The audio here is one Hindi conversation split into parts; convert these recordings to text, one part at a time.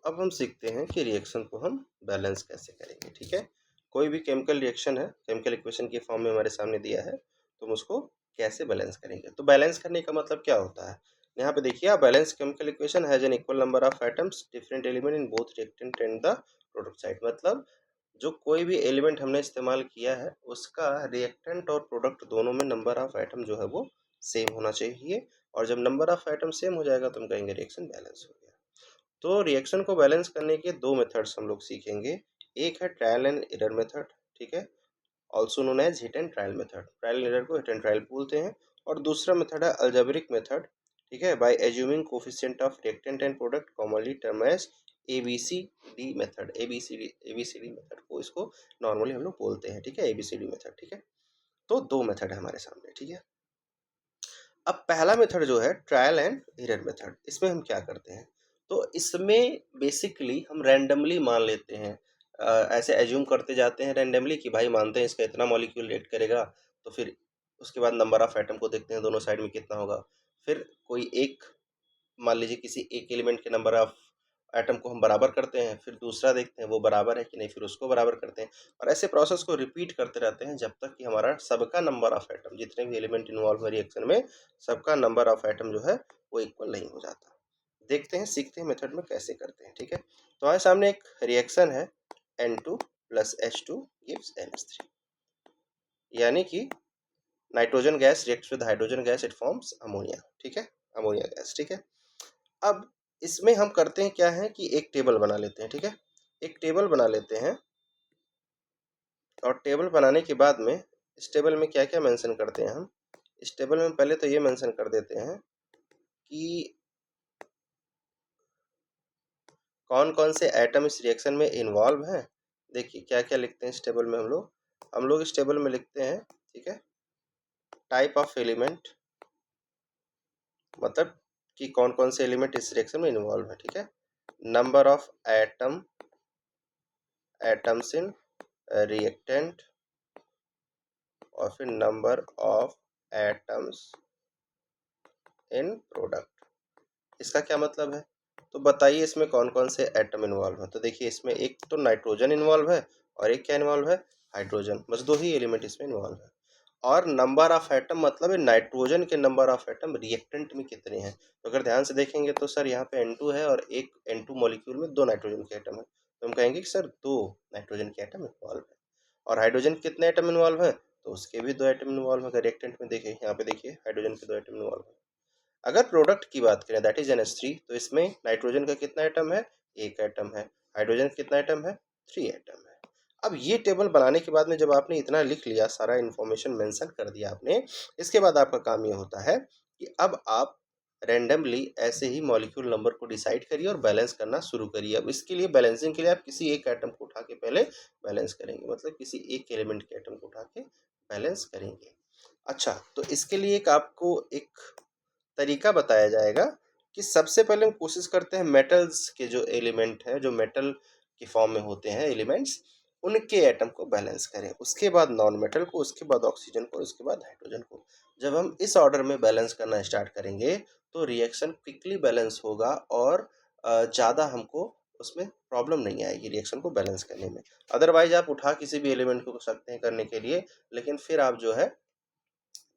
अब हम सीखते हैं कि रिएक्शन को हम बैलेंस कैसे करेंगे। ठीक है, कोई भी केमिकल रिएक्शन है, केमिकल इक्वेशन की फॉर्म में हमारे सामने दिया है, तो हम उसको कैसे बैलेंस करेंगे। तो बैलेंस करने का मतलब क्या होता है, यहाँ पे देखिए, आप balance chemical equation has an equal number of atoms different element in both reactant and the product side. मतलब जो कोई भी एलिमेंट हमने इस्तेमाल किया है उसका रिएक्टेंट और प्रोडक्ट दोनों में नंबर ऑफ एटम जो है वो सेम होना चाहिए, और जब नंबर ऑफ एटम सेम हो जाएगा तो हम कहेंगे रिएक्शन बैलेंस हो गया। तो रिएक्शन को बैलेंस करने के दो मेथड्स हम लोग सीखेंगे। एक है ट्रायल एंड एरर मेथड, ठीक है, also known as hit and trial method. Trial and error को हिट एंड ट्रायल बोलते हैं। और दूसरा मेथड है अलजेब्रिक मेथड, ठीक है, by assuming coefficient of reactant and product, commonly term as ABCD method. ABCD method को इसको नॉर्मली हम लोग बोलते हैं, ठीक है, एबीसीडी मेथड। ठीक है, तो दो मेथड है हमारे सामने। ठीक है, अब पहला मेथड जो है ट्रायल एंड एरर मेथड, इसमें हम क्या करते हैं, तो इसमें बेसिकली हम रैंडमली मान लेते हैं, ऐसे एज्यूम करते जाते हैं रैंडमली कि भाई मानते हैं इसका इतना मॉलिक्यूल रिएक्ट करेगा, तो फिर उसके बाद नंबर ऑफ एटम को देखते हैं दोनों साइड में कितना होगा। फिर कोई एक, मान लीजिए किसी एक एलिमेंट के नंबर ऑफ एटम को हम बराबर करते हैं, फिर दूसरा देखते हैं वो बराबर है कि नहीं, फिर उसको बराबर करते हैं, और ऐसे प्रोसेस को रिपीट करते रहते हैं जब तक कि हमारा सबका नंबर ऑफ एटम, जितने भी एलिमेंट इन्वॉल्व है रिएक्शन में, सबका नंबर ऑफ एटम जो है वो इक्वल नहीं हो जाता। देखते हैं, सीखते हैं मेथड में कैसे करते हैं। ठीक है, तो हमारे सामने एक रिएक्शन है, N2 plus H2 gives NH3, यानी कि nitrogen gas reacts with hydrogen gas, it forms ammonia. ठीक है, अमोनिया गैस। ठीक है, अब इसमें हम करते हैं क्या है कि एक टेबल बना लेते हैं। ठीक है, एक टेबल बना लेते हैं, और टेबल बनाने के बाद में इस टेबल में क्या क्या मेंशन करते हैं हम। इस टेबल में पहले तो ये मेंशन कर देते हैं कि कौन कौन से एटम इस रिएक्शन में इन्वॉल्व हैं। देखिए क्या क्या लिखते हैं इस टेबल में हम लोग इस टेबल में लिखते हैं, ठीक है, टाइप ऑफ एलिमेंट, मतलब कि कौन कौन से एलिमेंट इस रिएक्शन में इन्वॉल्व है। ठीक है, number of atoms in reactant, और फिर number of atoms in product. इसका क्या मतलब है, तो बताइए इसमें कौन कौन से एटम इन्वॉल्व है। तो देखिए इसमें एक तो नाइट्रोजन इन्वॉल्व है, और एक क्या इन्वॉल्व है, हाइड्रोजन। बस दो ही एलिमेंट इसमें इन्वॉल्व है। और नंबर ऑफ एटम मतलब है नाइट्रोजन के नंबर ऑफ एटम रिएक्टेंट में कितने हैं। तो अगर ध्यान से देखेंगे तो सर यहाँ पे N2 है, और एक N2 मॉलिक्यूल में दो नाइट्रोजन के एटम है, तो हम कहेंगे कि सर दो नाइट्रोजन के एटम इन्वॉल्व है। और हाइड्रोजन के कितने एटम इन्वॉल्व है, तो उसके भी दो एटम इन्वॉल्व है। अगर रिएक्टेंट में देखें, यहाँ पे देखिए हाइड्रोजन के दो एटम इन्वॉल्व है। अगर प्रोडक्ट की बात करें दैट इज NH3, तो इसमें नाइट्रोजन का कितना एटम है, एक एटम है, हाइड्रोजन का कितना एटम है, थ्री एटम है। अब ये टेबल बनाने के बाद में जब आपने इतना लिख लिया, सारा इन्फॉर्मेशन मेंशन कर दिया आपने, इसके बाद आपका काम ये होता है कि अब आप रैंडमली ऐसे ही मॉलिक्यूल नंबर को डिसाइड करिए और बैलेंस करना शुरू करिए। अब इसके लिए बैलेंसिंग के लिए आप किसी एक एटम को उठा के पहले बैलेंस करेंगे, मतलब किसी एक एलिमेंट के एटम को उठा के बैलेंस करेंगे। अच्छा, तो इसके लिए एक आपको एक तरीका बताया जाएगा कि सबसे पहले हम कोशिश करते हैं मेटल्स के जो एलिमेंट है, जो मेटल की फॉर्म में होते हैं एलिमेंट्स, उनके एटम को बैलेंस करें, उसके बाद नॉन मेटल को, उसके बाद ऑक्सीजन को, उसके बाद हाइड्रोजन को। जब हम इस ऑर्डर में बैलेंस करना स्टार्ट करेंगे तो रिएक्शन क्विकली बैलेंस होगा, और ज़्यादा हमको उसमें प्रॉब्लम नहीं आएगी रिएक्शन को बैलेंस करने में। अदरवाइज आप उठा किसी भी एलिमेंट को सकते हैं करने के लिए, लेकिन फिर आप जो है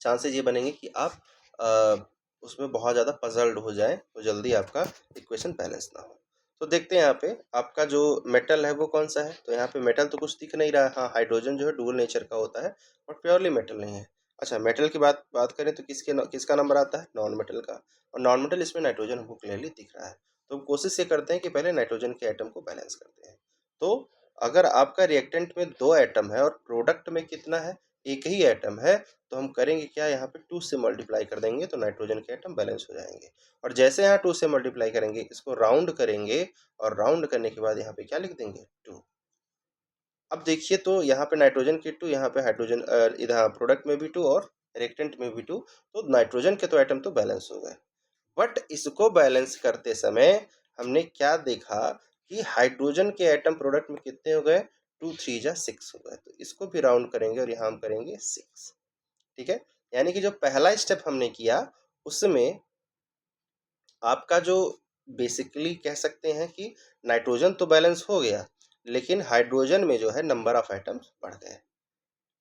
चांसेस ये बनेंगे कि आप उसमें बहुत ज़्यादा पजल्ड हो जाए, तो जल्दी आपका इक्वेशन बैलेंस ना हो। तो देखते हैं यहाँ पे आपका जो मेटल है वो कौन सा है। तो यहाँ पे मेटल तो कुछ दिख नहीं रहा है। हाँ, हाइड्रोजन जो है डुअल नेचर का होता है, और प्योरली मेटल नहीं है। अच्छा, मेटल की बात बात करें तो किसका नंबर आता है, नॉन मेटल का, और नॉन मेटल इसमें नाइट्रोजन हमको क्लियरली दिख रहा है। तो हम कोशिश ये करते हैं कि पहले नाइट्रोजन के एटम को बैलेंस करते हैं। तो अगर आपका रिएक्टेंट में दो एटम है और प्रोडक्ट में कितना है, एक ही एटम है, तो हम करेंगे क्या, यहाँ पे 2 से मल्टीप्लाई कर देंगे तो नाइट्रोजन के एटम बैलेंस हो जाएंगे। और जैसे यहाँ 2 से मल्टीप्लाई करेंगे, इसको राउंड करेंगे, और राउंड करने के बाद यहाँ पे क्या लिख देंगे, 2। अब देखिए तो यहाँ पे नाइट्रोजन के 2, यहाँ पे हाइड्रोजन, इधर प्रोडक्ट में भी 2 और रिएक्टेंट में भी 2, तो नाइट्रोजन के तो एटम तो बैलेंस हो गए। बट इसको बैलेंस करते समय हमने क्या देखा कि हाइड्रोजन के एटम प्रोडक्ट में कितने हो गए, 2 3 जा 6 हो गए। तो इसको भी राउंड करेंगे और यहाँ हम करेंगे 6। ठीक है, यानी कि जो पहला स्टेप हमने किया उसमें आपका जो बेसिकली कह सकते हैं कि नाइट्रोजन तो बैलेंस हो गया, लेकिन हाइड्रोजन में जो है नंबर ऑफ आइटम्स बढ़ गए।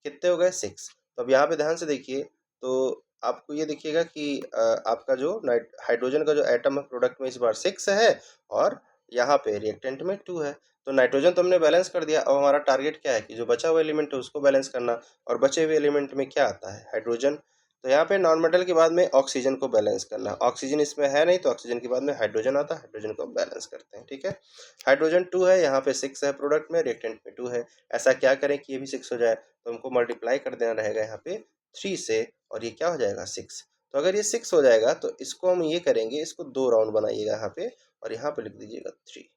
कितने हो गए? 6। तो अब यहाँ पे ध्यान से देखिए, तो आपको ये दिखिएगा कि आपका जो हाइड्रोजन का जो एटम है प्रोडक्ट में इस बार 6 है, और यहाँ पे रिएक्टेंट में 2 है। तो नाइट्रोजन तो हमने बैलेंस कर दिया। अब हमारा टारगेट क्या है कि जो बचा हुआ एलिमेंट है उसको बैलेंस करना, और बचे हुए एलिमेंट में क्या आता है? हाइड्रोजन। तो यहाँ पे नॉन मेटल के बाद में ऑक्सीजन को बैलेंस करना। ऑक्सीजन इसमें है नहीं, तो ऑक्सीजन के बाद में हाइड्रोजन आता है, हाइड्रोजन को बैलेंस करते हैं। ठीक है, हाइड्रोजन 2 है, यहाँ पे 6 है प्रोडक्ट में, रिएक्टेंट में 2 है। ऐसा क्या करें कि ये भी 6 हो जाए? तो हमको मल्टीप्लाई कर देना रहेगा यहाँ पे 3 से, और ये क्या हो जाएगा? 6। तो अगर ये 6 हो जाएगा तो इसको हम ये करेंगे, इसको 2 राउंड बनाइएगा यहाँ पे, और यहाँ पे लिख दीजिएगा 3।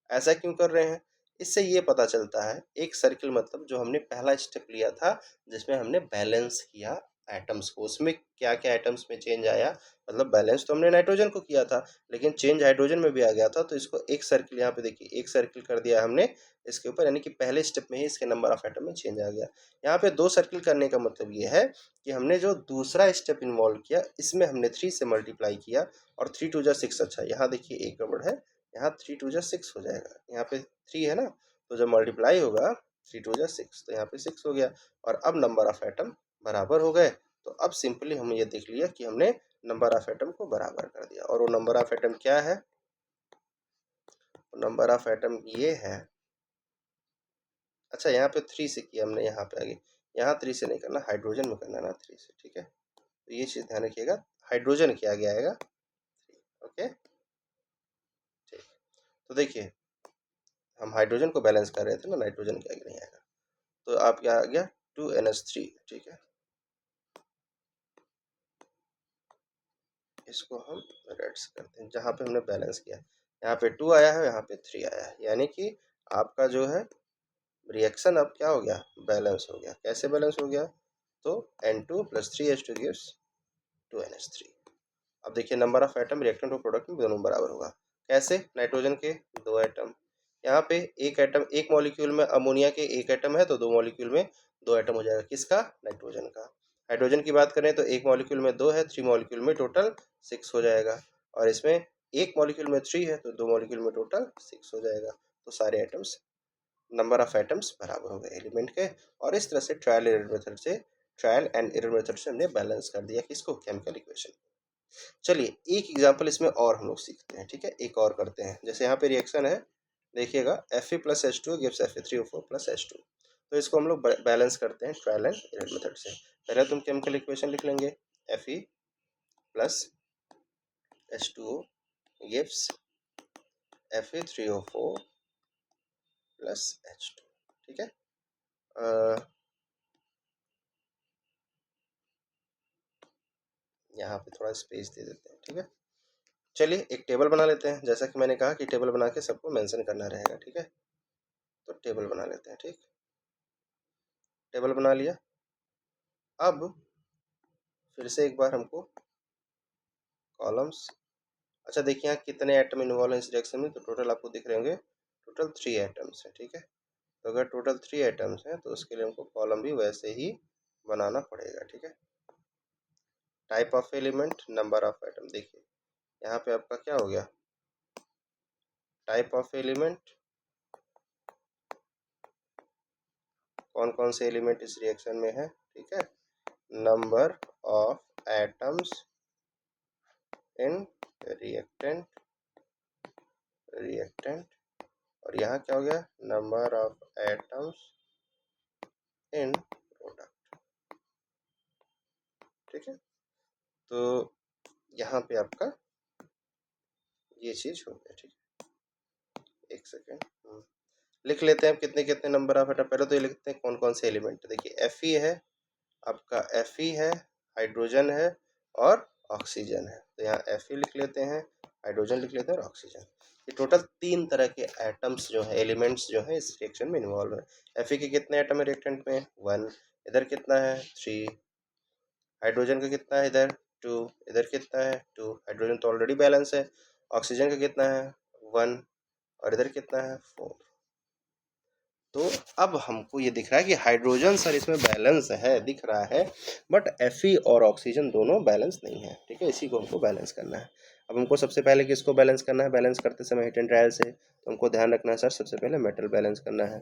ऐसा क्यों कर रहे हैं? इससे ये पता चलता है, एक सर्किल मतलब जो हमने पहला स्टेप लिया था जिसमें हमने बैलेंस किया एटम्स को, उसमें क्या क्या एटम्स में चेंज आया। मतलब बैलेंस तो हमने नाइट्रोजन को किया था, लेकिन चेंज हाइड्रोजन में भी आ गया था। तो इसको एक सर्किल, यहाँ पे देखिए एक सर्किल कर दिया हमने इसके ऊपर, यानी कि पहले स्टेप में ही इसके नंबर ऑफ एटम में चेंज आ गया। यहाँ पे 2 सर्किल करने का मतलब ये है कि हमने जो दूसरा स्टेप इन्वॉल्व किया इसमें हमने 3 से मल्टीप्लाई किया, और 3 टू जा 6। अच्छा, यहाँ देखिए एक गड़बड़ है, यहाँ 3 टू जा 6 हो जाएगा, यहाँ पे 3 है ना, तो जब मल्टीप्लाई होगा 3 टू जा 6, तो यहाँ पे 6 हो गया, और अब नंबर ऑफ एटम बराबर हो गए। तो अब सिंपली हम ये देख लिया कि हमने नंबर ऑफ एटम को बराबर कर दिया, और वो नंबर ऑफ एटम क्या है? नंबर ऑफ एटम ये है। अच्छा, यहाँ पे 3 से किया हमने, यहाँ पे आगे, यहाँ 3 से नहीं करना, हाइड्रोजन में करना ना 3 से। ठीक है, तो ये चीज़ ध्यान रखिएगा, हाइड्रोजन के आगे आएगा 3। ओके, ठीक। तो देखिए, हम हाइड्रोजन को बैलेंस कर रहे थे ना, नाइट्रोजन के आगे नहीं आएगा। तो आप क्या आ गया? 2NH3। ठीक है, इसको हम रेड्स करते हैं जहाँ पे हमने बैलेंस किया। यहाँ पे 2 आया है, यहाँ पे 3 आया है, यानी कि आपका जो है रिएक्शन अब क्या हो गया? बैलेंस हो गया। कैसे बैलेंस हो गया? तो N2 + 3H2 गिव्स 2NH3। अब देखिए, नंबर ऑफ एटम रिएक्टेंट और प्रोडक्ट में दोनों बराबर होगा। कैसे? नाइट्रोजन के 2 एटम, यहाँ पे एक एटम, एक मॉलिक्यूल में अमोनिया के एक एटम है, तो 2 मॉलिक्यूल में 2 एटम हो जाएगा। किसका? नाइट्रोजन का। हाइड्रोजन की बात करें तो एक मॉलिक्यूल में 2 है, 3 मॉलिक्यूल में टोटल 6 हो जाएगा, और इसमें एक मॉलिक्यूल में 3 है, तो 2 मॉलिक्यूल में टोटल 6 हो जाएगा। तो सारे एटम्स, नंबर ऑफ एटम्स बराबर हो गए एलिमेंट के, और इस तरह से ट्रायल एंड एरर मेथड से हमने बैलेंस कर दिया किसको? Chemical equation. चलिए एक एग्जांपल इसमें और हम लोग सीखते हैं। ठीक है, एक और करते हैं। जैसे यहाँ पे रिएक्शन है, देखिएगा Fe + H2 gives Fe3O4 + H2। तो इसको हम लोग बैलेंस करते हैं ट्रायल एंड एरर मेथड से। पहले तुम केमिकल इक्वेशन लिख लेंगे, Fe + H2O gives Fe3O4 + H2। ठीक है, यहाँ पे थोड़ा स्पेस दे देते हैं। ठीक है, चलिए एक टेबल बना लेते हैं। जैसा कि मैंने कहा कि टेबल बना के सबको मेंशन करना रहेगा। ठीक है, तो टेबल बना लेते हैं। ठीक, टेबल बना लिया। अब फिर से एक बार हमको कॉलम्स, अच्छा देखिए यहाँ कितने एटम इन्वॉल्व हैं इस रिएक्शन में, तो टोटल आपको दिख रहे होंगे, टोटल 3 एटम्स हैं। ठीक है, तो अगर टोटल 3 एटम्स हैं तो उसके लिए हमको कॉलम भी वैसे ही बनाना पड़ेगा। ठीक है, type of element, number of atom. देखिए यहाँ पे आपका क्या हो गया? टाइप ऑफ एलिमेंट, कौन कौन से एलिमेंट इस रिएक्शन में है। ठीक है, number of atoms in reactant, और यहाँ क्या हो गया? Number of atoms in product. ठीक है, तो यहाँ पे आपका ये चीज हो गया। ठीक है, एक सेकेंड लिख लेते हैं कितने कितने नंबर ऑफ एटम। पहले तो ये लिखते हैं कौन कौन से एलिमेंट। देखिए Fe है आपका, Fe है, हाइड्रोजन है, और ऑक्सीजन है। तो यहाँ Fe लिख लेते हैं, हाइड्रोजन लिख लेते हैं, और ऑक्सीजन। ये टोटल 3 तरह के एटम्स जो है, एलिमेंट्स जो है इस रिएक्शन में इन्वॉल्व है। Fe के कितने एटम है रिएक्टेंट में? 1। इधर कितना है? 3। हाइड्रोजन का कितना है इधर? 2। इधर कितना है? 2। हाइड्रोजन तो ऑलरेडी बैलेंस है। ऑक्सीजन का कितना है? 1। और इधर कितना है? 4। तो अब हमको ये दिख रहा है कि हाइड्रोजन सर इसमें बैलेंस है, दिख रहा है, बट Fe और ऑक्सीजन दोनों बैलेंस नहीं है। ठीक है, इसी को हमको बैलेंस करना है। अब हमको सबसे पहले किसको बैलेंस करना है, बैलेंस करते समय हिट एंड ट्रायल से, तो हमको ध्यान रखना है सर सबसे पहले मेटल बैलेंस करना है।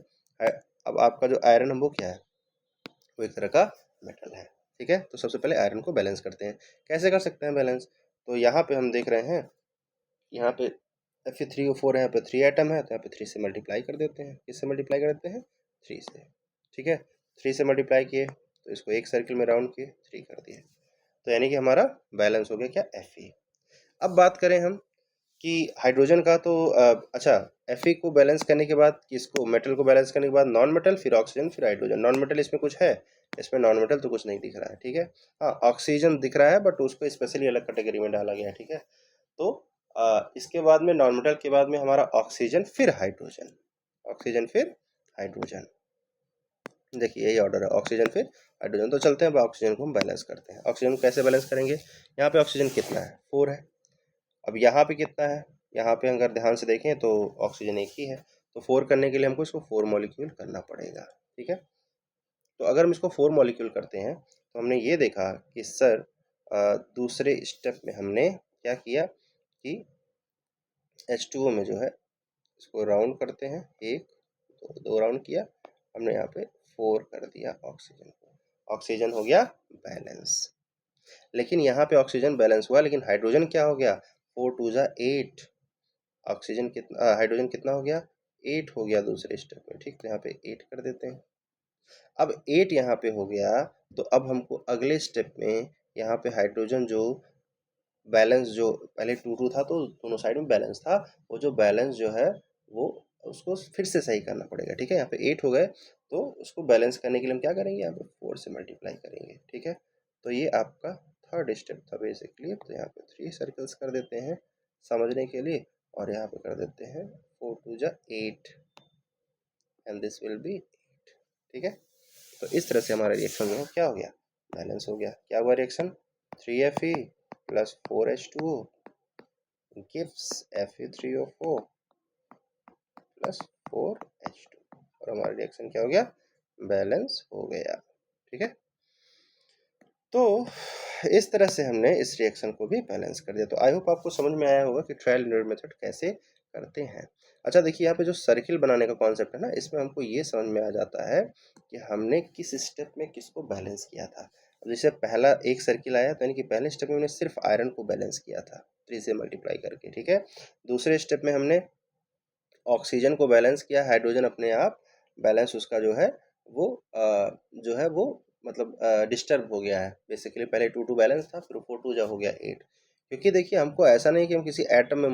अब आपका जो आयरन है वो क्या है, वो एक तरह का मेटल है, ठीक है। तो सबसे पहले आयरन को बैलेंस करते हैं। कैसे कर सकते हैं बैलेंस, तो यहाँ पे हम देख रहे हैं, यहाँ पे Fe3O4 है, यहाँ पे 3 एटम है, तो यहाँ पे 3 से मल्टीप्लाई कर देते हैं। किससे मल्टीप्लाई कर देते हैं, 3 से, ठीक है। 3 से मल्टीप्लाई किए तो इसको एक सर्किल में राउंड किए, 3 कर दिए, तो यानी कि हमारा बैलेंस हो गया क्या, Fe। अब बात करें हम कि हाइड्रोजन का, तो अच्छा, Fe को बैलेंस करने के बाद किसको, मेटल को बैलेंस करने के बाद नॉन मेटल, फिर ऑक्सीजन, फिर हाइड्रोजन। नॉन मेटल इसमें कुछ है, इसमें नॉन मेटल तो कुछ नहीं दिख रहा है, ठीक है। हाँ, ऑक्सीजन दिख रहा है बट उसको स्पेशली अलग कैटेगरी में डाला गया है, ठीक है। तो इसके बाद में नॉन मेटल के बाद में हमारा ऑक्सीजन फिर हाइड्रोजन, ऑक्सीजन फिर हाइड्रोजन, देखिए यही ऑर्डर है, ऑक्सीजन फिर हाइड्रोजन। तो चलते हैं अब ऑक्सीजन को हम बैलेंस करते हैं। ऑक्सीजन को कैसे बैलेंस करेंगे, यहाँ पे ऑक्सीजन कितना है, 4 है। अब यहाँ पे कितना है, यहाँ पे अगर ध्यान से देखें तो ऑक्सीजन एक ही है, तो 4 करने के लिए हमको इसको 4 मॉलिक्यूल करना पड़ेगा, ठीक है। तो अगर हम इसको 4 मॉलिक्यूल करते हैं तो हमने ये देखा कि सर दूसरे स्टेप में हमने क्या किया कि H2O में जो है इसको राउंड करते हैं, एक दो राउंड किया हमने, यहाँ पे 4 कर दिया ऑक्सीजन को, ऑक्सीजन हो गया बैलेंस। लेकिन यहाँ पे ऑक्सीजन बैलेंस हुआ, लेकिन हाइड्रोजन क्या हो गया, 4 2 जा 8, ऑक्सीजन कितना, हाइड्रोजन कितना हो गया, 8 हो गया दूसरे स्टेप में, ठीक। तो यहाँ पे 8 कर देते हैं। अब 8 यहाँ पे हो गया, तो अब हमको अगले स्टेप में यहाँ पे हाइड्रोजन जो बैलेंस, जो पहले 2 2 था तो दोनों साइड में बैलेंस था, वो जो बैलेंस जो है वो उसको फिर से सही करना पड़ेगा, ठीक है। यहाँ पे 8 हो गए, तो उसको बैलेंस करने के लिए हम क्या करेंगे, यहाँ पे 4 से मल्टीप्लाई करेंगे, ठीक है। तो ये आपका थर्ड स्टेप था बेसिकली। तो यहाँ पे 3 सर्कल्स कर देते हैं समझने के लिए, और यहाँ पे कर देते हैं 4 2 जा 8 एंड दिस विल बी 8, ठीक है। तो इस तरह से हमारा रिएक्शन जो है क्या हो गया, बैलेंस हो गया। क्या हुआ reaction, 3Fe plus 4H2O gives Fe3O4 plus 4H2, और हमारा रिएक्शन क्या हो गया, बैलेंस हो गया, ठीक है। तो इस तरह से हमने इस रिएक्शन को भी बैलेंस कर दिया। तो आई होप आपको समझ में आया होगा कि ट्रायल एंड एरर मेथड कैसे करते हैं। अच्छा देखिए, यहाँ पे जो सर्किल बनाने का कॉन्सेप्ट है ना, इसमें हमको ये समझ में आ जाता है कि हमने किस स्टेप में किसको बैलेंस किया था। अब जैसे पहला एक सर्किल आया, तो यानी कि पहले स्टेप में हमने सिर्फ आयरन को बैलेंस किया था 3 से मल्टीप्लाई करके, ठीक है। दूसरे स्टेप में हमने ऑक्सीजन को बैलेंस किया, हाइड्रोजन अपने आप बैलेंस उसका जो है वो जो है वो मतलब डिस्टर्ब हो गया है बेसिकली। पहले 2 2 बैलेंस था, फिर 4 2 जा हो गया 8। क्योंकि देखिए हमको ऐसा नहीं कि हम किसी एटम में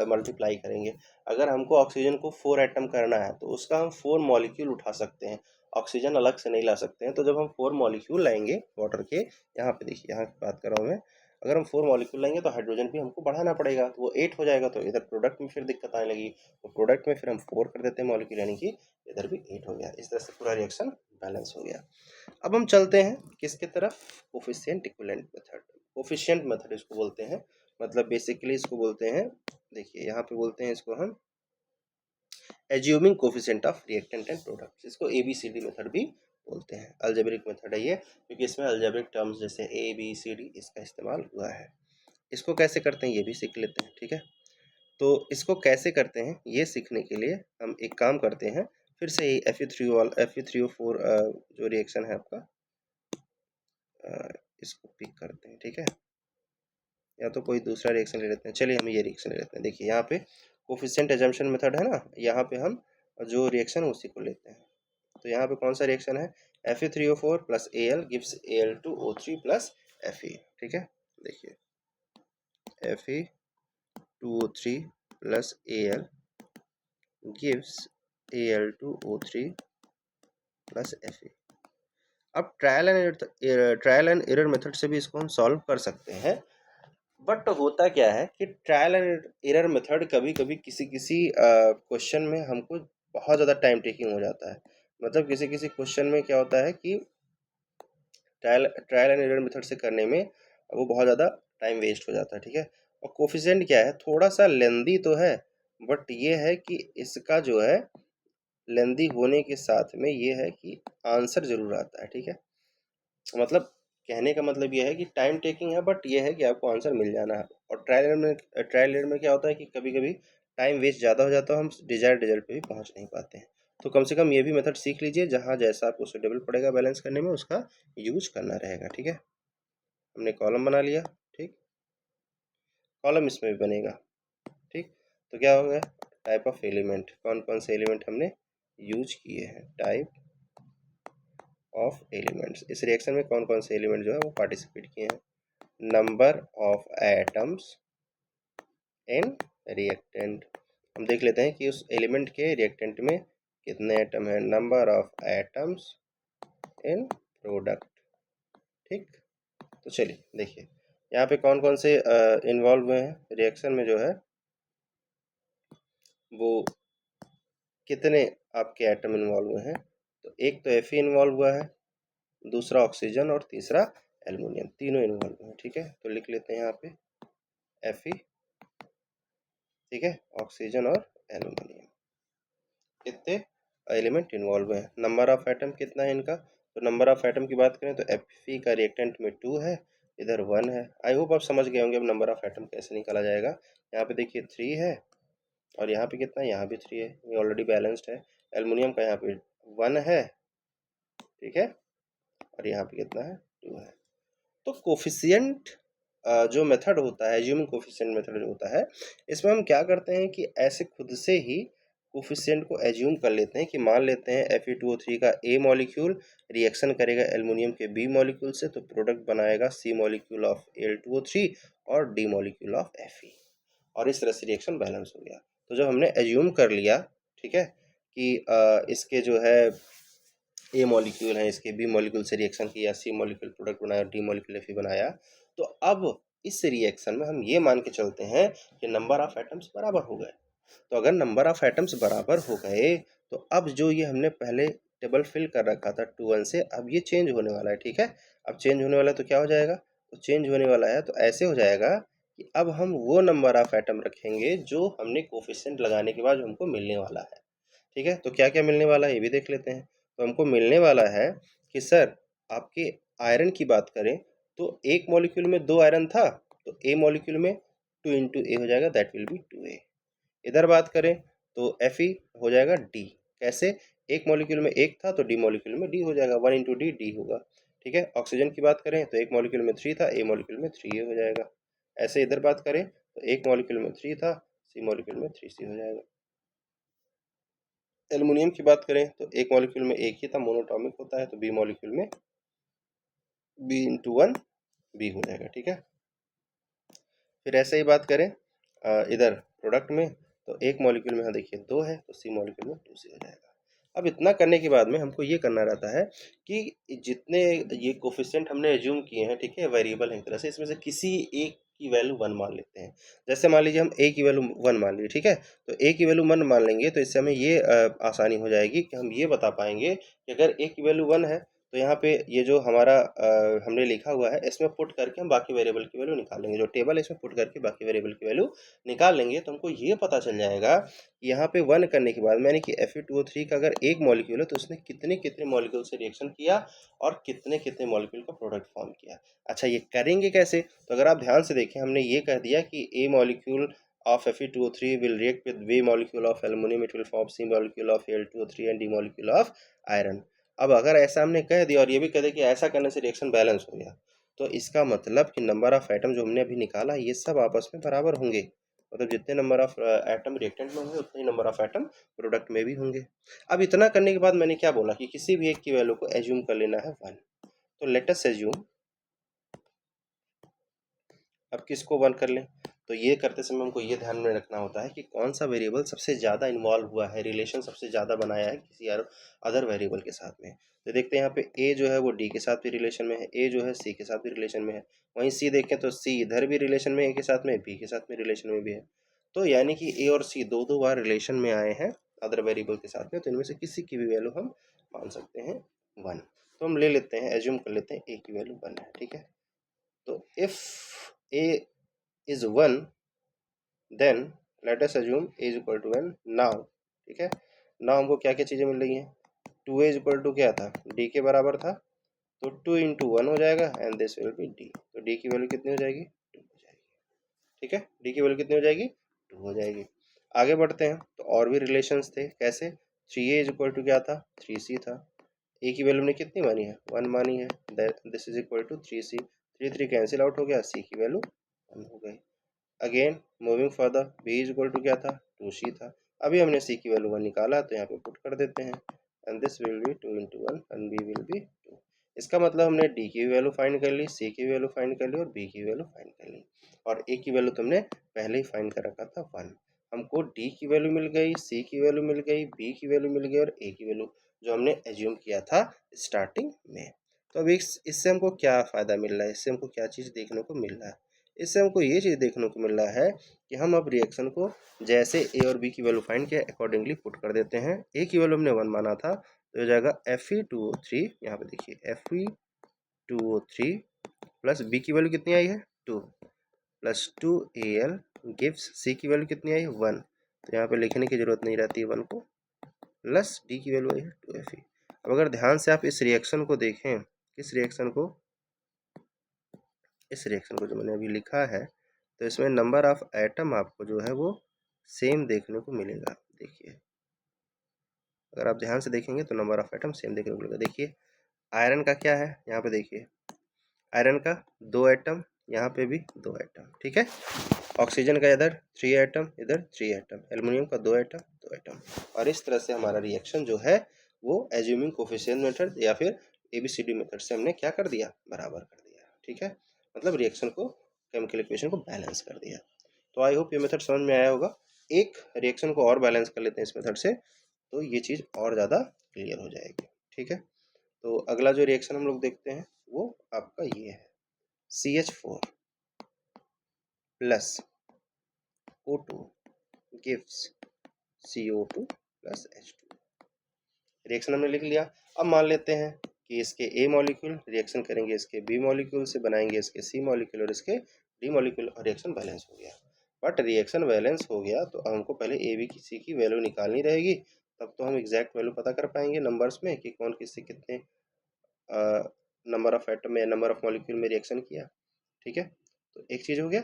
मल्टीप्लाई करेंगे। अगर हमको ऑक्सीजन को 4 एटम करना है तो उसका हम 4 मॉलिक्यूल उठा सकते हैं, ऑक्सीजन अलग से नहीं ला सकते हैं। तो जब हम 4 मॉलिक्यूल लाएंगे वाटर के, यहाँ पे देखिए, यहाँ की बात कर रहा हूँ मैं, अगर हम 4 मॉलिक्यूल लाएंगे तो हाइड्रोजन भी हमको बढ़ाना पड़ेगा, तो वो 8 हो जाएगा, तो इधर प्रोडक्ट में फिर दिक्कत आने लगी। तो प्रोडक्ट में फिर हम 4 कर देते हैं मॉलिक्यूल, यानी कि इधर भी 8 हो गया। इस तरह से पूरा रिएक्शन बैलेंस हो गया। अब हम चलते हैं किसके तरफ, coefficient equivalent method. Coefficient method इसको बोलते हैं, मतलब बेसिकली इसको बोलते हैं, देखिए यहाँ पे बोलते हैं इसको हम assuming coefficient of reactant and product, इसको ABCD मेथड भी बोलते हैं। अल्जेब्रिक मेथड है ये, क्योंकि इसमें अल्जेब्रिक टर्म्स जैसे ABCD इसका इस्तेमाल हुआ है। इसको कैसे करते हैं ये भी सीख लेते हैं, ठीक है। तो इसको कैसे करते हैं ये सीखने के लिए हम एक काम करते हैं, फिर से ये Fe3O4 जो रिएक्शन है आपका, इसको पिक करते हैं, ठीक है। या तो कोई दूसरा रिएक्शन ले लेते हैं, चलिए हम ये रिएक्शन ले लेते हैं। देखिए यहाँ पे कोफिशिएंट एजम्पशन मेथड है ना, यहाँ पे हम जो रिएक्शन है उसी को लेते हैं। तो यहाँ पे कौन सा रिएक्शन है, Fe3O4 plus Al gives Al2O3 plus Fe, ठीक है। देखिए Fe2O3 plus Al gives Al2O3 plus Fe। अब ट्रायल एंड एरर मेथड से भी इसको हम सॉल्व कर सकते हैं, बट होता क्या है कि ट्रायल एंड एरर मेथड कभी कभी किसी किसी क्वेश्चन में हमको बहुत ज़्यादा टाइम टेकिंग हो जाता है। मतलब किसी किसी क्वेश्चन में क्या होता है कि ट्रायल एंड एरर मेथड से करने में वो बहुत ज़्यादा टाइम वेस्ट हो जाता है, ठीक है। और कोफिशिएंट क्या है, थोड़ा सा लेंदी तो है, बट ये है कि इसका जो है लेंदी होने के साथ में ये है कि आंसर ज़रूर आता है, ठीक है। मतलब कहने का मतलब ये है कि टाइम टेकिंग है, बट ये है कि आपको आंसर मिल जाना है। और ट्रायल एरर में क्या होता है कि कभी कभी टाइम वेस्ट ज़्यादा हो जाता है, हम डिजायर्ड रिजल्ट पे भी पहुंच नहीं पाते हैं। तो कम से कम ये भी मेथड सीख लीजिए, जहाँ जैसा आपको सुटेबल पड़ेगा बैलेंस करने में उसका यूज करना रहेगा। ठीक है, हमने कॉलम बना लिया। ठीक, कॉलम इसमें भी बनेगा। ठीक, तो क्या होगा, टाइप ऑफ एलिमेंट, कौन कौन से एलिमेंट हमने यूज किए हैं, टाइप ऑफ एलिमेंट्स। इस रिएक्शन में कौन कौन से एलिमेंट जो है वो पार्टिसिपेट किए हैं। Number of atoms in reactant, हम देख लेते हैं कि उस एलिमेंट के रिएक्टेंट में कितने एटम हैं। Number of atoms in product. ठीक, तो चलिए देखिए यहाँ पे कौन कौन से इन्वॉल्व हुए हैं रिएक्शन में, जो है वो कितने आपके एटम इन्वॉल्व हुए हैं। तो एक तो Fe इन्वॉल्व हुआ है, दूसरा ऑक्सीजन और तीसरा एल्युमिनियम, तीनों इन्वॉल्व हुए हैं। ठीक है, तो लिख लेते हैं यहाँ पे Fe। ठीक है, ऑक्सीजन और एल्युमिनियम, कितने एलिमेंट इन्वॉल्व हैं। नंबर ऑफ एटम कितना है इनका, तो नंबर ऑफ एटम की बात करें तो Fe का रिएक्टेंट में 2 है, इधर 1 है। आई होप आप समझ गए होंगे अब नंबर ऑफ एटम कैसे निकाला जाएगा। यहाँ पे देखिए 3 है, और यहाँ पे कितना है, यहाँ भी 3 है, ये ऑलरेडी बैलेंस्ड है। एल्युमिनियम का यहाँ पे 1 है, ठीक है, और यहाँ पे कितना है, 2 है। तो कोफिशिएंट जो मेथड होता है, एज्यूमिंग कोफिशिएंट मेथड जो होता है, इसमें हम क्या करते हैं कि ऐसे खुद से ही कोफिशिएंट को एज्यूम कर लेते हैं कि मान लेते हैं Fe2O3 का A मॉलिक्यूल रिएक्शन करेगा एल्युमिनियम के B मॉलिक्यूल से, तो प्रोडक्ट बनाएगा C मॉलिक्यूल ऑफ Al2O3 और D मॉलिक्यूल ऑफ Fe, और इस तरह से रिएक्शन बैलेंस हो गया। तो जब हमने एज्यूम कर लिया, ठीक है, कि इसके जो है ए मॉलिक्यूल है, इसके बी मॉलिक्यूल से रिएक्शन किया, सी मॉलिक्यूल प्रोडक्ट बनाया, डी मॉलिक्यूल Fe बनाया, तो अब इस रिएक्शन में हम ये मान के चलते हैं कि नंबर ऑफ एटम्स बराबर हो गए। तो अगर नंबर ऑफ एटम्स बराबर हो गए, तो अब जो ये हमने पहले टेबल फिल कर रखा था 2 1 से, अब ये चेंज होने वाला है। ठीक है, अब चेंज होने वाला है तो क्या हो जाएगा, तो चेंज होने वाला है तो ऐसे हो जाएगा कि अब हम वो नंबर ऑफ एटम रखेंगे जो हमने कोफिशिएंट लगाने के बाद जो हमको मिलने वाला है। ठीक है, तो क्या क्या मिलने वाला है ये भी देख लेते हैं। तो हमको मिलने वाला है कि सर आपके आयरन की बात करें तो एक मॉलिक्यूल में 2 आयरन था, तो ए मॉलिक्यूल में 2 इंटू ए हो जाएगा, दैट विल बी 2A। इधर बात करें तो Fe हो जाएगा D। कैसे, एक मॉलिक्यूल में एक था तो डी मॉलिक्यूल में डी हो जाएगा, 1 इंटू डी डी होगा। ठीक है, ऑक्सीजन की बात करें तो एक मॉलिक्यूल में 3 था, ए मॉलिक्यूल में 3A हो जाएगा। ऐसे इधर बात करें तो एक मॉलिक्यूल में 3 था, सी मॉलिक्यूल में 3C हो जाएगा। एल्युमिनियम की बात करें तो एक मॉलिक्यूल में एक ही था, मोनोटॉमिक होता है, तो बी मॉलिक्यूल में बी इंटू 1 बी हो जाएगा। ठीक है, फिर ऐसे ही बात करें इधर प्रोडक्ट में, तो एक मॉलिक्यूल में यहाँ देखिए 2 है, तो सी मॉलिक्यूल में 2C हो जाएगा। अब इतना करने के बाद में हमको ये करना रहता है कि जितने ये कोफिशिएंट हमने एज्यूम किए हैं, ठीक है, वेरिएबल है एक तरह से, इसमें से किसी एक की वैल्यू 1 मान लेते हैं। जैसे मान लीजिए हम ए की वैल्यू 1 मान लिए, ठीक है, तो ए की वैल्यू 1 मान लेंगे तो इससे हमें ये आसानी हो जाएगी कि हम ये बता पाएंगे कि अगर ए की वैल्यू 1 है तो यहाँ पे ये जो हमारा हमने लिखा हुआ है इसमें पुट करके हम बाकी वेरिएबल की वैल्यू निकाल लेंगे। जो टेबल है इसमें पुट करके बाकी वेरिएबल की वैल्यू निकाल लेंगे, तो हमको ये पता चल जाएगा कि यहाँ पे 1 करने के बाद मैंने कि Fe2O3 का अगर एक मॉलिक्यूल है तो उसने कितने कितने मॉलिक्यूल से रिएक्शन किया और कितने कितने मॉलिक्यूल का प्रोडक्ट फॉर्म किया। अच्छा, ये करेंगे कैसे, तो अगर आप ध्यान से देखें हमने ये कह दिया कि ए molecule of Fe2O3 will react with B molecule of aluminum, it will form C molecule of Al2O3 and D molecule of iron। अब अगर ऐसा हमने कह दिया और ये भी कह दिया कि ऐसा करने से रिएक्शन बैलेंस हो गया, तो इसका मतलब कि नंबर ऑफ एटम जो हमने अभी निकाला ये सब आपस में बराबर होंगे। मतलब जितने नंबर ऑफ एटम रिएक्टेंट में होंगे उतने ही नंबर ऑफ एटम प्रोडक्ट में भी होंगे। अब इतना करने के बाद मैंने क्या बोला कि किसी भी एक की वैल्यू को एज्यूम कर लेना है 1। तो लेट अस एज्यूम, अब किसको 1 कर लें, तो ये करते समय हमको ये ध्यान में रखना होता है कि कौन सा वेरिएबल सबसे ज़्यादा इन्वॉल्व हुआ है, रिलेशन सबसे ज़्यादा बनाया है किसी अदर वेरिएबल के साथ में। तो देखते हैं यहाँ पे ए जो है वो डी के साथ भी रिलेशन में है, ए जो है सी के साथ भी रिलेशन में है। वहीं सी देखें तो सी इधर भी रिलेशन में ए के साथ में, बी के साथ में रिलेशन में भी है। तो यानी कि ए और सी दो दो बार रिलेशन में आए हैं अदर वेरिएबल के साथ में, तो इनमें से किसी की भी वैल्यू हम मान सकते हैं 1। तो हम ले लेते हैं, एज्यूम कर लेते हैं ए की वैल्यू 1 है। ठीक है, तो if A is 1 then let us assume a is equal to 1 now। ठीक है, now हमको क्या क्या चीज़ें मिल रही हैं, 2a is equal to क्या था, d के बराबर था, तो 2 इंटू 1 हो जाएगा and this will B D. तो डी की वैल्यू कितनी हो जाएगी? 2 हो जाएगी। ठीक है, डी की वैल्यू कितनी हो जाएगी? 2 हो जाएगी। आगे बढ़ते हैं तो और भी रिलेशंस थे। कैसे? 3a इज इक्वल टू क्या था? 3c था। ए की वैल्यू हमने कितनी मानी है? 1 मानी है। This is equal to 3c। 3 3 cancel out हो गया, सी की वैल्यू 1 हो गई। Again moving further, b is equal to क्या था? 2c था। अभी हमने c की वैल्यू 1 निकाला तो यहाँ पे पुट कर देते हैं and this will B 2 into 1 and b will be 2। इसका मतलब हमने d की वैल्यू फाइंड कर ली, c की वैल्यू फाइंड कर ली और b की वैल्यू फाइंड कर ली। और a की वैल्यू तुमने पहले ही फाइंड कर रखा था 1। हमको d की वैल्यू मिल गई, c की वैल्यू मिल गई, b की वैल्यू मिल गई और a की वैल्यू जो हमने एज्यूम किया था स्टार्टिंग में। तो अब इससे हमको क्या फ़ायदा मिल रहा है? इससे हमको क्या चीज़ देखने को मिल रहा है? इससे हमको ये चीज़ देखने को मिल रहा है कि हम अब रिएक्शन को जैसे ए और बी की वैल्यू फाइंड किया अकॉर्डिंगली पुट कर देते हैं। ए की वैल्यू हमने 1 माना था तो हो जाएगा Fe2O3। यहाँ पे देखिए Fe2O3 प्लस बी की वैल्यू कितनी आई है? 2 प्लस 2Al गिव्स सी की वैल्यू कितनी आई? 1। तो यहाँ पे लिखने की जरूरत नहीं रहती है 1 को, प्लस डी की वैल्यू आई है 2Fe। अब अगर ध्यान से आप इस रिएक्शन को देखें, किस रिएक्शन को? इस रिएक्शन को जो मैंने अभी लिखा है, तो इसमें नंबर ऑफ एटम आपको जो है वो सेम देखने को मिलेगा। देखिए अगर आप ध्यान से देखेंगे तो नंबर ऑफ एटम सेम देखने को मिलेगा। देखिए आयरन का क्या है, यहाँ पे देखिए आयरन का 2 एटम, यहाँ पे भी 2 एटम। ठीक है, ऑक्सीजन का इधर 3 एटम, इधर 3 एटम, एल्युमिनियम का 2 एटम 2 एटम। और इस तरह से हमारा रिएक्शन जो है वो एज्यूमिंग कोफिशिएंट मेथड या फिर ABCD मेथड से हमने क्या कर दिया? बराबर कर दिया। ठीक है, मतलब रिएक्शन को, केमिकल इक्वेशन को बैलेंस कर दिया। तो आई होप ये मेथड समझ में आया होगा। एक रिएक्शन को और बैलेंस कर लेते हैं इस मेथड से, तो ये चीज़ और ज़्यादा क्लियर हो जाएगी। ठीक है, तो अगला जो रिएक्शन हम लोग देखते हैं वो आपका ये है, CH4 plus O2 gives CO2 plus H2। Reaction हमने लिख लिया। अब मान लेते हैं कि इसके ए मॉलिक्यूल रिएक्शन करेंगे इसके बी मॉलिक्यूल से, बनाएंगे इसके सी मॉलिक्यूल और इसके डी मॉलिक्यूल, और रिएक्शन बैलेंस हो गया। बट रिएक्शन बैलेंस हो गया तो हमको पहले ए बी की सी की वैल्यू निकालनी रहेगी, तब तो हम एग्जैक्ट वैल्यू पता कर पाएंगे नंबर्स में कि कौन किससे कितने नंबर ऑफ एटम में, नंबर ऑफ मॉलिक्यूल में रिएक्शन किया। ठीक है, तो एक चीज़ हो गया।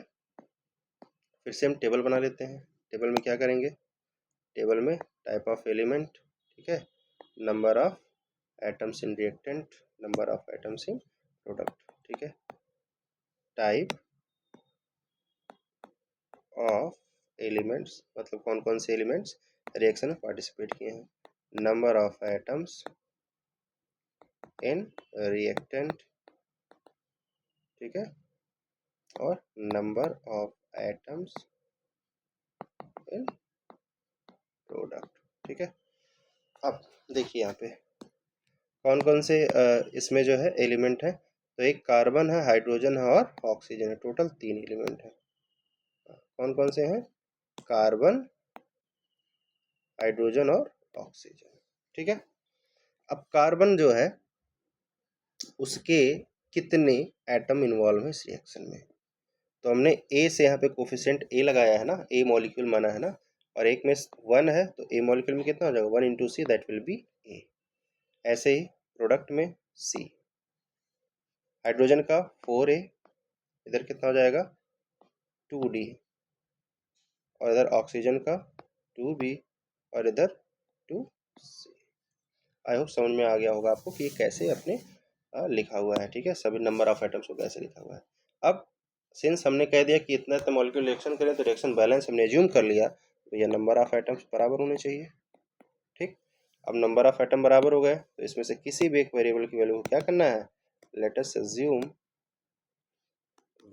फिर से हम टेबल बना लेते हैं। टेबल में क्या करेंगे? टेबल में टाइप ऑफ एलिमेंट, ठीक है, number of atoms in reactant, number of atoms in product. ठीक है, टाइप ऑफ एलिमेंट्स मतलब कौन कौन से एलिमेंट्स रिएक्शन में पार्टिसिपेट किए हैं, number of atoms in reactant, ठीक है, और number of atoms in product. ठीक है, अब देखिए यहाँ पे कौन कौन से इसमें जो है एलिमेंट है। तो एक कार्बन है, हाइड्रोजन है और ऑक्सीजन है, टोटल 3 एलिमेंट है। कौन कौन से हैं? कार्बन, हाइड्रोजन और ऑक्सीजन। ठीक है, अब कार्बन जो है उसके कितने एटम इन्वॉल्व है इस रिएक्शन में? तो हमने ए से यहाँ पे कोफिशिएंट ए लगाया है ना, ए मॉलिक्यूल माना है ना, और एक में 1 है तो ए मॉलिक्यूल में कितना हो जाएगा? 1 into C, that will be A. ऐसे ही प्रोडक्ट में सी, हाइड्रोजन का 4a, इधर कितना हो जाएगा? 2d, और इधर ऑक्सीजन का 2b और इधर 2c। आई होप समझ में आ गया होगा आपको कि ये कैसे अपने लिखा हुआ है। ठीक है, सभी नंबर ऑफ एटम्स को कैसे लिखा हुआ है। अब सिंस हमने कह दिया कि इतना इतना मॉलिक्यूल रिएक्शन करें तो रिएक्शन बैलेंस हमने एज्यूम कर लिया, तो ये नंबर ऑफ एटम्स बराबर होने चाहिए। ठीक, अब नंबर ऑफ एटम बराबर हो गए तो इसमें से किसी भी एक वेरिएबल की वैल्यू को क्या करना है? लेट अस अज्यूम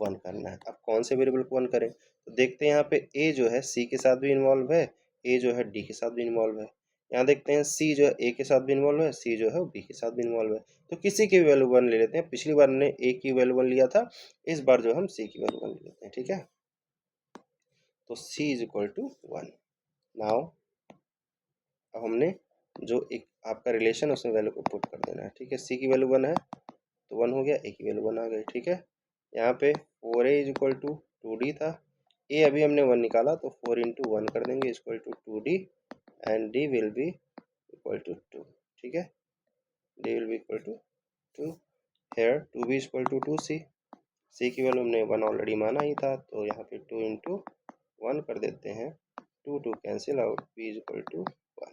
1 करना है। अब कौन से वेरिएबल को 1 करें? तो देखते हैं यहाँ पे ए जो है सी के साथ भी इन्वॉल्व है, ए जो है डी के साथ भी इन्वॉल्व है। यहाँ देखते हैं सी जो है ए के साथ भी इन्वॉल्व है, सी जो है बी के साथ भी इन्वॉल्व है। तो किसी की वैल्यू 1 ले लेते हैं। पिछली बार हमने ए की वैल्यू 1 लिया था, इस बार जो हम सी की वैल्यू 1 ले लेते हैं। ठीक है, तो सी इज इक्वल टू 1। नाउ अब हमने जो एक आपका रिलेशन है उसमें वैल्यू को पुट कर देना है। ठीक है, सी की वैल्यू 1 है तो 1 हो गया, ए की वैल्यू 1 आ गई। ठीक है, यहाँ पे 4a is equal to 2d था, ए अभी हमने 1 निकाला तो 4 इंटू 1 कर देंगे equal to 2d and d will be equal to 2। ठीक है, d will be equal to 2। Here 2b equal to 2c, c की वैल्यू हमने 1 ऑलरेडी माना ही था, तो यहाँ पे 2 इंटू 1 कर देते हैं, 2 cancel out, b equal to 1,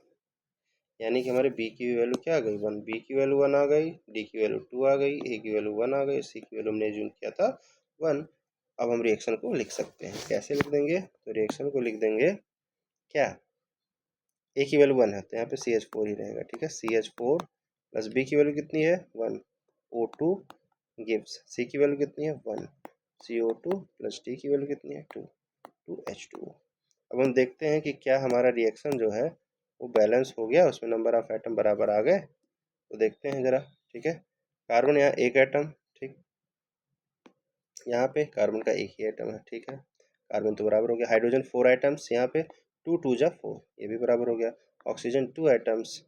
यानी कि हमारे b की वैल्यू क्या आ गई 1, b की वैल्यू 1 आ गई, d की वैल्यू 2 आ गई, a की वैल्यू 1 आ गई, c की वैल्यू हमने एज्यूम किया था 1। अब हम रिएक्शन को लिख सकते हैं, कैसे लिख देंगे, तो रिएक्शन को लिख देंगे क्या, a की वैल्यू 1 है तो यहाँ पे CH4 ही रहेगा, ठीक है, CH4 प्लस b की वैल्यू कितनी है 1, O2 गिव्स, c की वैल्यू कितनी है 1, CO2 प्लस d की वैल्यू कितनी है 2, 2H2O। अब हम देखते हैं कि क्या हमारा रिएक्शन जो है वो बैलेंस हो गया, उसमें नंबर ऑफ एटम बराबर आ गए, तो देखते हैं ज़रा, ठीक है। कार्बन यहाँ एक एटम, ठीक, यहाँ पे कार्बन का एक ही एटम है, ठीक है, कार्बन तो बराबर हो गया। हाइड्रोजन 4 एटम्स, यहाँ पे 2 2 जा 4, ये भी बराबर हो गया। ऑक्सीजन 2 एटम्स,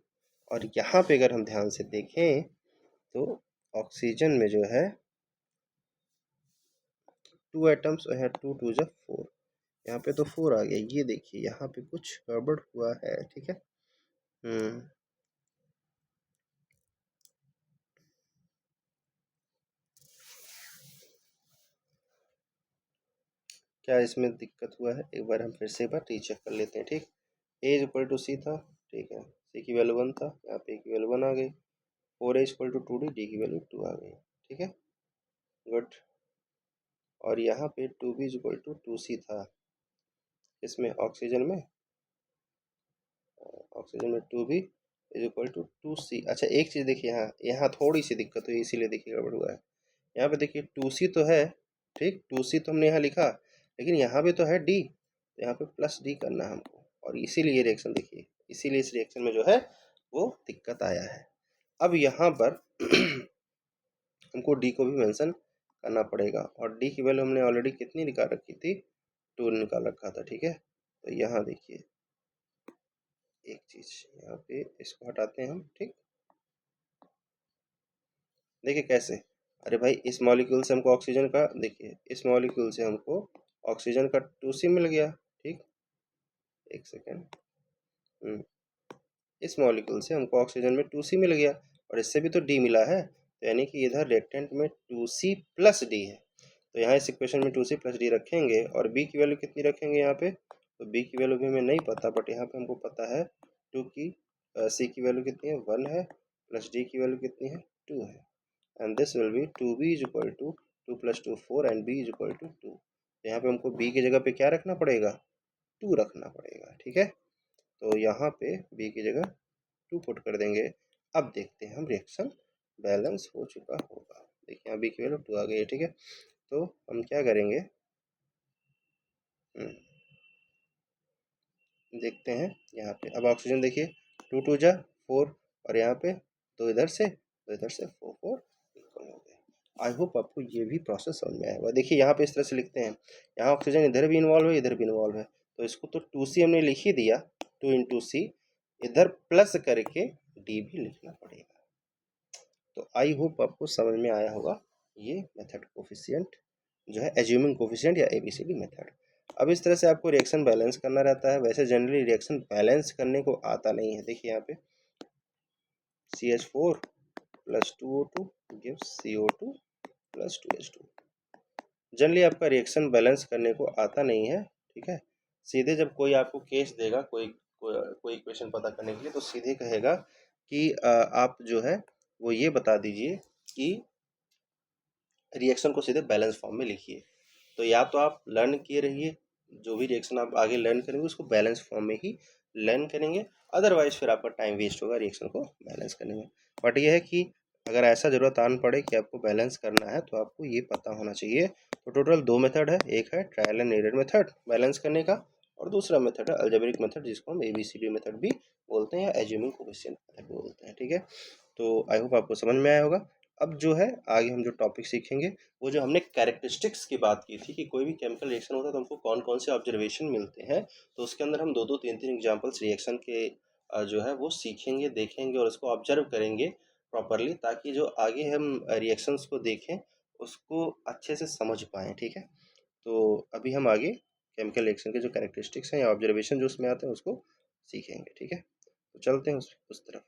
और यहाँ पे अगर हम ध्यान से देखें तो ऑक्सीजन में जो है 2 एटम्स और यहाँ 2 2 जा 4, यहाँ पे तो 4 आ गया, ये देखिए यहाँ पे कुछ गड़बड़ हुआ है, ठीक है। क्या इसमें दिक्कत हुआ है, एक बार हम फिर से एक बार रीचेक कर लेते हैं, ठीक। ए इज इक्वल टू सी था, ठीक है, सी की वैल्यू 1 था, यहाँ पे ए की वैल्यू 1 आ गई, 4 is equal to 2d, D की वैल्यू 2 आ गई, ठीक है, गुड। और यहाँ पे 2b is equal to 2c था, इसमें ऑक्सीजन में, ऑक्सीजन में 2b is equal to 2c। अच्छा एक चीज़ देखिए, यहाँ यहाँ थोड़ी सी दिक्कत हुई, इसीलिए देखिए गड़बड़ हुआ है। यहाँ पे देखिए 2c तो है, ठीक, 2c तो हमने यहाँ लिखा, लेकिन यहाँ पे तो है d, तो यहाँ पे प्लस d करना है हमको, और इसीलिए ये रिएक्शन देखिए, इसीलिए इस रिएक्शन में जो है वो दिक्कत आया है। अब यहाँ पर हमको d को भी मेंशन करना पड़ेगा, और d की वैल्यू हमने ऑलरेडी कितनी निकाल रखी थी, 2 निकाल रखा था, ठीक है। तो यहाँ देखिए एक चीज़, यहाँ पे इसको हटाते हैं हम, ठीक, देखिए कैसे, अरे भाई इस मॉलिक्यूल से हमको ऑक्सीजन का, देखिए इस मॉलिक्यूल से हमको ऑक्सीजन का 2c मिल गया, ठीक, एक सेकेंड, इस मॉलिक्यूल से हमको ऑक्सीजन में 2c मिल गया, और इससे भी तो d मिला है, तो यानी कि इधर रिएक्टेंट में 2c प्लस d है, तो यहाँ इस इक्वेशन में 2c प्लस d रखेंगे, और b की वैल्यू कितनी रखेंगे यहाँ पे, तो b की वैल्यू भी हमें नहीं पता, बट यहाँ पे हमको पता है 2 की, c की वैल्यू कितनी है 1 है, प्लस d की वैल्यू कितनी है 2 है, and this will be 2b is equal to 2 प्लस 2 4 and b is equal to 2। तो यहाँ पे हमको b की जगह पे क्या रखना पड़ेगा, 2 रखना पड़ेगा, ठीक है। तो यहाँ पे b की जगह 2 पुट कर देंगे। अब देखते हैं हम रिएक्शन बैलेंस हो चुका होगा, देखिए यहाँ b की वैल्यू 2 आ गई है, ठीक है। तो हम क्या करेंगे, देखते हैं यहाँ पे, अब ऑक्सीजन देखिए 2 2 जा 4, और यहाँ पे तो इधर से, तो इधर से 4 4 इक्वल हो गए। आई होप आपको ये भी प्रोसेस समझ में आया होगा। देखिए यहाँ पे इस तरह से लिखते हैं, यहाँ ऑक्सीजन इधर भी इन्वॉल्व है, इधर भी इन्वॉल्व है, तो इसको तो 2c हमने लिख ही दिया, 2 इंटू सी, इधर प्लस करके d भी लिखना पड़ेगा। तो आई होप आपको समझ में आया होगा ये मेथड, कोफिशिएंट जो है, एज्यूमिंग कोफिशिएंट या एबीसीडी मेथड। अब इस तरह से आपको रिएक्शन बैलेंस करना रहता है। वैसे जनरली रिएक्शन बैलेंस करने को आता नहीं है, देखिए यहाँ पे CH4 plus 2O2 gives CO2 plus 2H2। Generally आपका रिएक्शन बैलेंस करने को आता नहीं है, ठीक है। सीधे जब कोई आपको केस देगा, कोई इक्वेशन पता करने के लिए, तो सीधे कहेगा कि आप जो है वो ये बता दीजिए कि रिएक्शन को सीधे बैलेंस फॉर्म में लिखिए। तो या तो आप लर्न किए रहिए, जो भी रिएक्शन आप आगे लर्न करेंगे उसको बैलेंस फॉर्म में ही लर्न करेंगे, अदरवाइज फिर आपका टाइम वेस्ट होगा रिएक्शन को बैलेंस करने में। बट ये है कि अगर ऐसा ज़रूरत आन पड़े कि आपको बैलेंस करना है, तो आपको ये पता होना चाहिए। तो टोटल 2 मेथड है, एक है trial and error method balance करने का, और दूसरा मेथड है अलजेब्रिक मेथड, जिसको हम ABCD मेथड भी बोलते हैं, या एज्यूमिंग कोफिशिएंट मेथड भी बोलते हैं, ठीक है। तो आई होप आपको समझ में आया होगा। अब जो है आगे हम जो टॉपिक सीखेंगे, वो जो हमने कैरेक्टरिस्टिक्स की बात की थी कि कोई भी केमिकल रिएक्शन होता है तो हमको कौन कौन से ऑब्जर्वेशन मिलते हैं, तो उसके अंदर हम 2 2 3 3 एग्जांपल्स रिएक्शन के जो है वो सीखेंगे, देखेंगे, और उसको ऑब्जर्व करेंगे प्रॉपरली, ताकि जो आगे हम रिएक्शंस को देखें उसको अच्छे से समझ पाएँ, ठीक है। तो अभी हम आगे केमिकल रिएक्शन के जो कैरेक्टरिस्टिक्स हैं या ऑब्जर्वेशन जो उसमें आते हैं उसको सीखेंगे, ठीक है। तो चलते हैं उस तरफ।